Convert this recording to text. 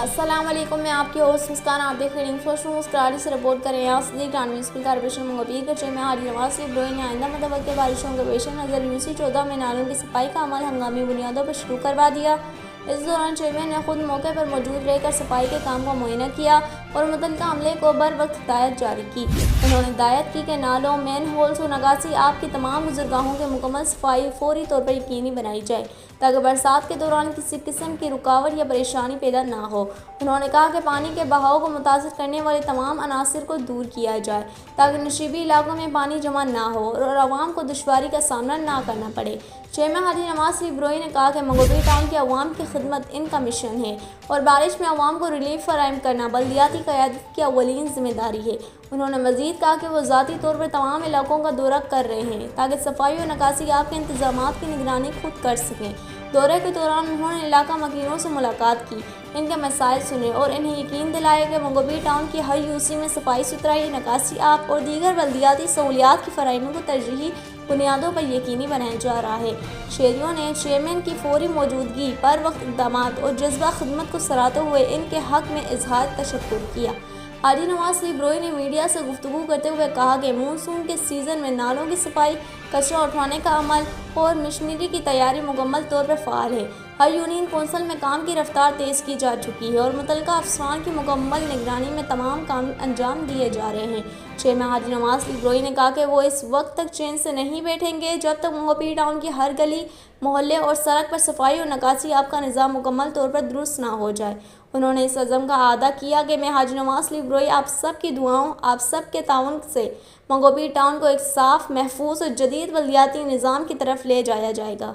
अस्सलाम वालेकुम, मैं आपकी होस्ट मुस्कान। आप देख रहे हैं सोशल न्यूज़ कराची से रिपोर्ट कर रहे हैं। सदीक टानवी स्कूल कॉर्पोरेशन मंगोपीर के चेयरमैन हाजी नवाज शरीफ ब्रोई ने आइंदा मुतवक्किल बारिशों के पेश नज़र यूसी 14 में नालों की सफाई का अमल हंगामी बुनियादों पर शुरू करवा दिया। इस दौरान चेयरमैन ने खुद मौके पर मौजूद रहकर सफाई के काम का मुआयना किया और मुतल्लिका अमले को बर वक्त हिदायत जारी की। उन्होंने हिदायत की कि नालों, मैन होल्स और निकासी आपकी तमाम गुजरगाहों की मुकम्मल सफाई फौरी तौर पर यकीनी बनाई जाए ताकि बरसात के दौरान किसी किस्म की रुकावट या परेशानी पैदा ना हो। उन्होंने कहा कि पानी के बहाव को मुतासिर करने वाले तमाम अनासिर को दूर किया जाए ताकि नशीबी इलाकों में पानी जमा ना हो और आवाम को दुश्वारी का सामना ना करना पड़े। चेयरमैन हाजी नवाज शरीफ ब्रोई ने कहा कि मंगोपीर टाउन की अवाम की खिदमत इनका मिशन है और बारिश में अवाम को रिलीफ फराहम करना बल्दियाती क़यादत की अव्वलीन जिम्मेदारी है। उन्होंने मज़ीद कहा कि वो ज़ाती तौर पर तमाम इलाकों का दौरा कर रहे हैं ताकि सफाई और निकासी आपके इंतजामात की निगरानी खुद कर सकें। दौरे के दौरान उन्होंने इलाका मकीनों से मुलाकात की, इनके मसाइल सुने और इन्हें यकीन दिलाया कि मंगोपीर टाउन की हर यूसी में सफाई सुथराई, निकासी आप और दीगर बल्दियाती सहूलियात की फराहमी को तरजीही बुनियादों पर यकीनी बनाया जा रहा है। शहरियों ने चेयरमैन की फौरी मौजूदगी, पर वक्त इक़दामात और जज्बा खिदमत को सराहते हुए इनके हक़ में इजहार तशक्कुर किया। हाजी नवाज शरीफ ब्रोई ने मीडिया से गुफ्तगू करते हुए कहा कि मानसून के सीज़न में नालों की सफाई, कचरा उठाने का अमल और मशीनरी की तैयारी मुकम्मल तौर पर फ़ाल है। हर यूनियन कौंसिल में काम की रफ्तार तेज़ की जा चुकी है और मुतल्लिका अफसरान की मुकम्मल निगरानी में तमाम काम अंजाम दिए जा रहे हैं। चेयरमैन हाजी नवाज शरीफ ब्रोई ने कहा कि वो इस वक्त तक चैन से नहीं बैठेंगे जब तक मंगोपीर टाउन की हर गली, मोहल्ले और सड़क पर सफाई और निकासी आपका निज़ाम मुकम्मल तौर पर दुरुस्त ना हो जाए। उन्होंने इस अज़म का अदा किया कि मैं हाजी नवाज शरीफ ब्रोई आप सब की दुआओं, आप सब के ताउन से मंगोपीर टाउन को एक साफ़, महफूज और जदीद बल्दियाती निज़ाम की तरफ ले जाया जाएगा।